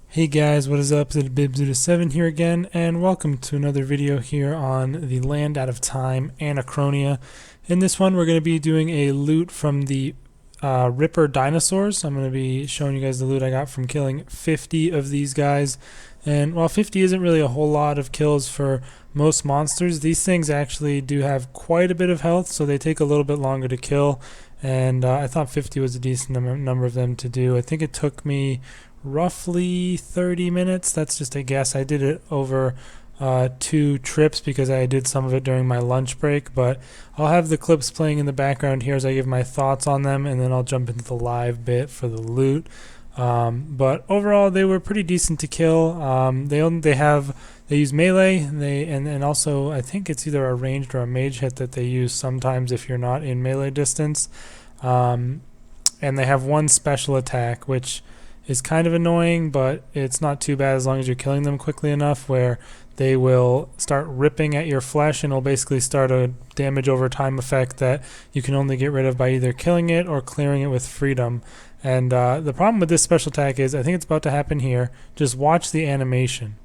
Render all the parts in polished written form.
Hey guys, what is up? It's Bibzuda7 here again, and welcome to another video here on the Land Out of Time Anachronia. In this one, we're going to be doing a loot from the Ripper Dinosaurs. I'm going to be showing you guys the loot I got from killing 50 of these guys. And while 50 isn't really a whole lot of kills for most monsters, these things actually do have quite a bit of health, so they take a little bit longer to kill. And I thought 50 was a decent number of them to do. I think it took me roughly 30 minutes. That's just a guess. I did it over 2 trips because I did some of it during my lunch break, but I'll have the clips playing in the background here as I give my thoughts on them, and then I'll jump into the live bit for the loot. But overall, they were pretty decent to kill. They use melee, and also I think it's either a ranged or a mage hit that they use sometimes if you're not in melee distance. And they have one special attack, which is kind of annoying, but it's not too bad as long as you're killing them quickly enough, where they will start ripping at your flesh and it'll basically start a damage over time effect that you can only get rid of by either killing it or clearing it with freedom. And the problem with this special attack is, I think it's about to happen here, just watch the animation.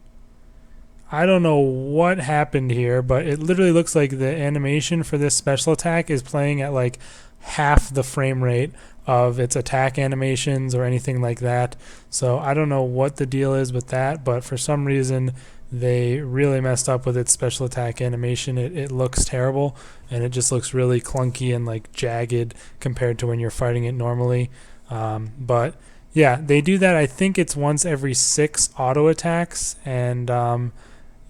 I don't know what happened here, but it literally looks like the animation for this special attack is playing at like half the frame rate of its attack animations or anything like that. So I don't know what the deal is with that, but for some reason they really messed up with its special attack animation. It looks terrible, and it just looks really clunky and like jagged compared to when you're fighting it normally. But yeah, they do that. I think it's once every 6 auto attacks, and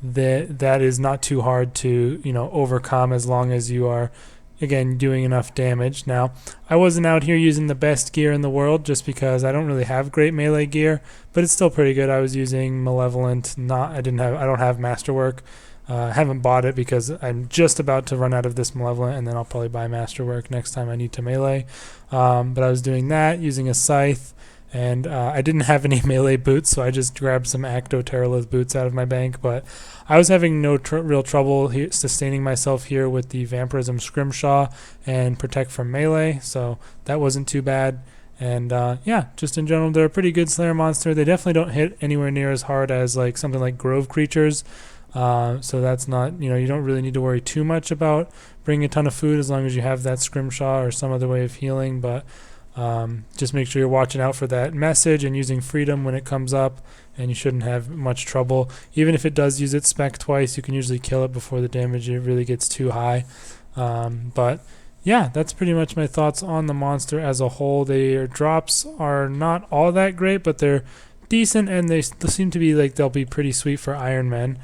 that is not too hard to overcome as long as you are, again, doing enough damage. Now, I wasn't out here using the best gear in the world just because I don't really have great melee gear, but it's still pretty good. I was using Malevolent. I don't have Masterwork. I haven't bought it because I'm just about to run out of this Malevolent, and then I'll probably buy Masterwork next time I need to melee. But I was doing that using a scythe, and I didn't have any melee boots, so I just grabbed some Acto Terralith boots out of my bank. But I was having no real trouble sustaining myself here with the Vampirism Scrimshaw and Protect from Melee, so that wasn't too bad. And yeah, just in general, they're a pretty good Slayer monster. They definitely don't hit anywhere near as hard as like something like Grove Creatures. So that's not, you don't really need to worry too much about bringing a ton of food as long as you have that Scrimshaw or some other way of healing. But just make sure you're watching out for that message and using freedom when it comes up, and you shouldn't have much trouble. Even if it does use its spec twice, you can usually kill it before the damage really gets too high. But yeah, that's pretty much my thoughts on the monster as a whole. Their drops are not all that great, but they're decent, and they seem to be like they'll be pretty sweet for Iron Men.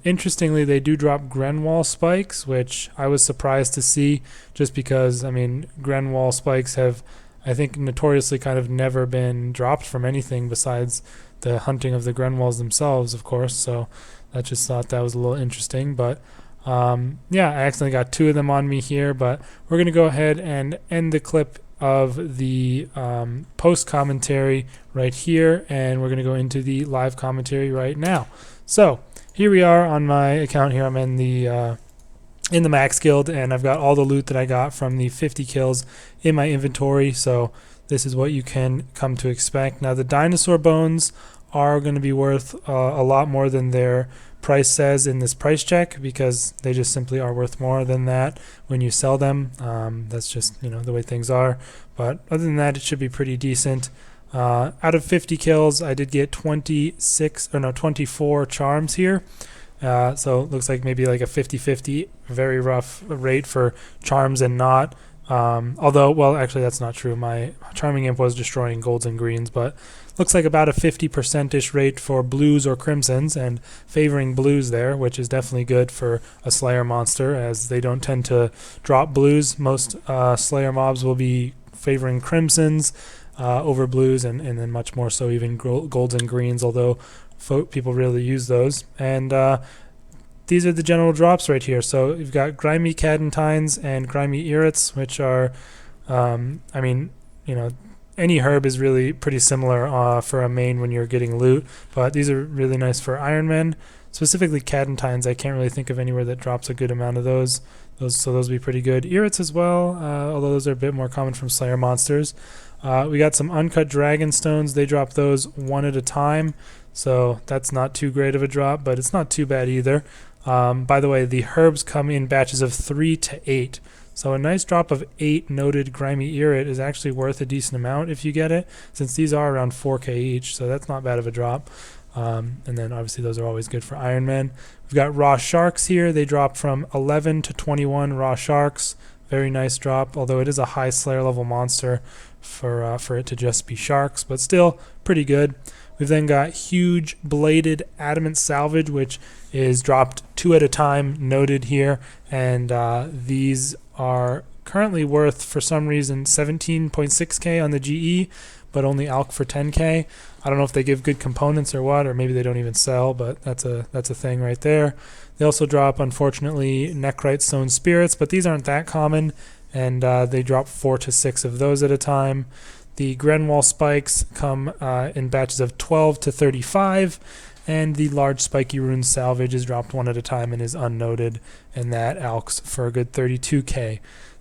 Interestingly, they do drop Grenwall spikes, which I was surprised to see, just because, I mean, Grenwall spikes have, I think, notoriously kind of never been dropped from anything besides the hunting of the Grenwalls themselves, of course. So I just thought that was a little interesting. But yeah, I accidentally got 2 of them on me here, but we're going to go ahead and end the clip of the post commentary right here, and we're going to go into the live commentary right now. So here we are on my account here. I'm in the Max Guild, and I've got all the loot that I got from the 50 kills in my inventory. So this is what you can come to expect. Now, the dinosaur bones are going to be worth a lot more than their price says in this price check, because they just simply are worth more than that when you sell them. That's just the way things are. But other than that, it should be pretty decent. Out of 50 kills, I did get 24 charms here. So it looks like maybe like a 50-50, very rough rate for charms and not. Although, well, actually that's not true. My Charming Imp was destroying golds and greens, but looks like about a 50%-ish rate for blues or crimsons, and favoring blues there, which is definitely good for a Slayer monster, as they don't tend to drop blues. Most Slayer mobs will be favoring crimsons over blues, and then much more so even golds and greens, although people really use those. And these are the general drops right here. So you've got Grimy Cadentines and Grimy Irits, which are, I mean, any herb is really pretty similar for a main when you're getting loot, but these are really nice for Iron Men. Specifically Cadentines, I can't really think of anywhere that drops a good amount of those. So those would be pretty good. Irits as well, although those are a bit more common from Slayer monsters. We got some uncut dragon stones. They drop those one at a time, so that's not too great of a drop, but it's not too bad either. By the way, the herbs come in batches of 3 to 8. So a nice drop of 8 noted grimy irit is actually worth a decent amount if you get it, since these are around 4k each, so that's not bad of a drop. And then obviously those are always good for Iron Man. We've got raw sharks here. They drop from 11 to 21 raw sharks. Very nice drop, although it is a high Slayer level monster for it to just be sharks, but still pretty good. We've then got huge bladed Adamant Salvage, which is dropped 2 at a time, noted here, and these are currently worth, for some reason, 17.6k on the GE, but only ALK for 10k. I don't know if they give good components or what, or maybe they don't even sell, but that's a thing right there. They also drop, unfortunately, Nechrite Stone Spirits, but these aren't that common, and they drop 4 to 6 of those at a time. The Grenwall spikes come in batches of 12 to 35, and the large spiky rune Salvage is dropped 1 at a time and is unnoted, and that ALKs for a good 32k.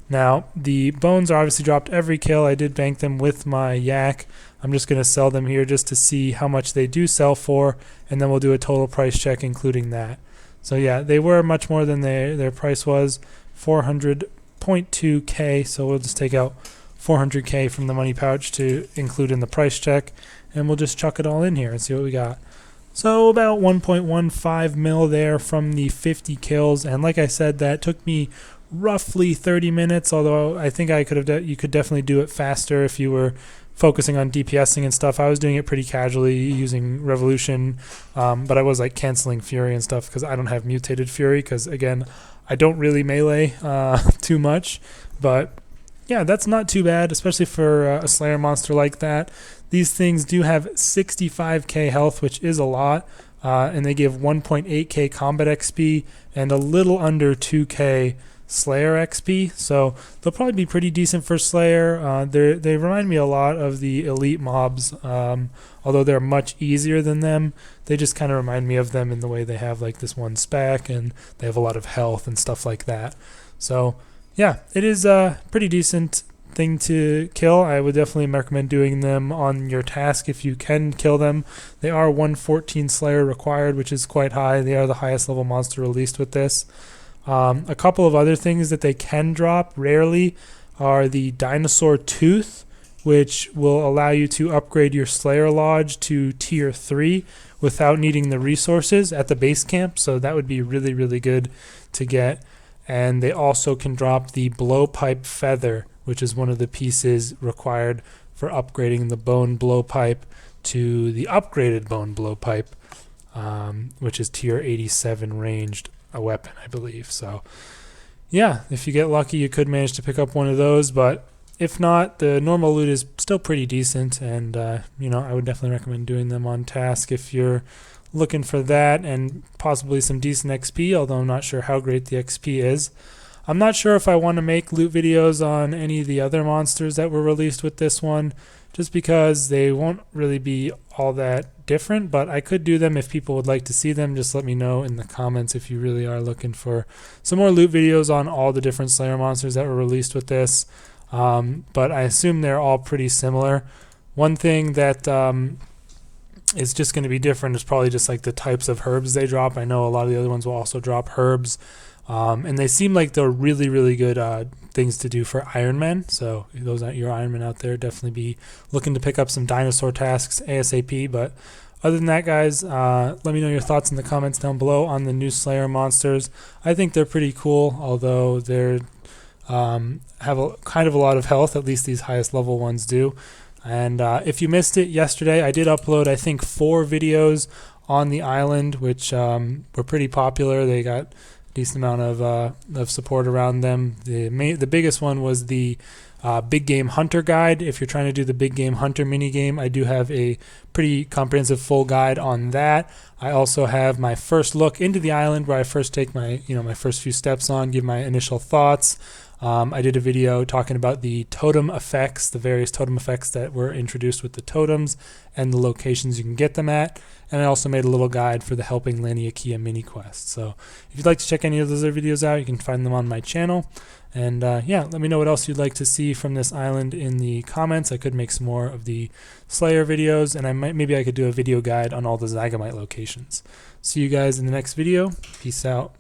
Now, the bones are obviously dropped every kill. I did bank them with my yak. I'm just going to sell them here just to see how much they do sell for, and then we'll do a total price check including that. So yeah, they were much more than their price was, 400.2k, so we'll just take out 400k from the money pouch to include in the price check, and we'll just chuck it all in here and see what we got. So about 1.15 mil there from the 50 kills, and like I said, that took me roughly 30 minutes, although I think I could have you could definitely do it faster if you were focusing on DPSing and stuff. I was doing it pretty casually using Revolution, but I was like canceling Fury and stuff because I don't have mutated Fury, because again, I don't really melee too much. But yeah, that's not too bad, especially for a Slayer monster like that. These things do have 65k health, which is a lot, and they give 1.8k combat XP and a little under 2k Slayer XP, so they'll probably be pretty decent for Slayer. They remind me a lot of the elite mobs, although they're much easier than them. They just kind of remind me of them in the way they have like this one spec, and they have a lot of health and stuff like that. So yeah, it is a pretty decent thing to kill. I would definitely recommend doing them on your task if you can kill them. They are 114 Slayer required, which is quite high. They are the highest level monster released with this. A couple of other things that they can drop rarely are the Dinosaur Tooth, which will allow you to upgrade your Slayer Lodge to tier 3 without needing the resources at the base camp, so that would be really, really good to get. And they also can drop the Blowpipe Feather, which is one of the pieces required for upgrading the Bone Blowpipe to the upgraded Bone Blowpipe, which is tier 87 ranged. A weapon, I believe. So yeah, if you get lucky, you could manage to pick up one of those, but if not, the normal loot is still pretty decent, and you know, I would definitely recommend doing them on task if you're looking for that and possibly some decent XP, although I'm not sure how great the XP is. I'm not sure if I want to make loot videos on any of the other monsters that were released with this one, just because they won't really be all that different, but I could do them if people would like to see them. Just let me know in the comments if you really are looking for some more loot videos on all the different Slayer monsters that were released with this. But I assume they're all pretty similar. One thing that is just going to be different is probably just like the types of herbs they drop. I know a lot of the other ones will also drop herbs, and they seem like they're really, really good things to do for Iron Man. So those aren't your Iron Man out there, definitely be looking to pick up some dinosaur tasks ASAP. But other than that, guys, let me know your thoughts in the comments down below on the new Slayer monsters. I think they're pretty cool, although they're have kind of a lot of health, at least these highest level ones do. And if you missed it yesterday, I did upload, I think, 4 videos on the island, which were pretty popular. They got decent amount of support around them. The biggest one was the Big Game Hunter guide. If you're trying to do the Big Game Hunter mini game, I do have a pretty comprehensive full guide on that. I also have my first look into the island, where I first take my my first few steps on, give my initial thoughts. I did a video talking about the totem effects, the various totem effects that were introduced with the totems and the locations you can get them at. And I also made a little guide for the Helping Laniakea mini quest. So if you'd like to check any of those other videos out, you can find them on my channel. And yeah, let me know what else you'd like to see from this island in the comments. I could make some more of the Slayer videos, and maybe I could do a video guide on all the Zygomite locations. See you guys in the next video. Peace out.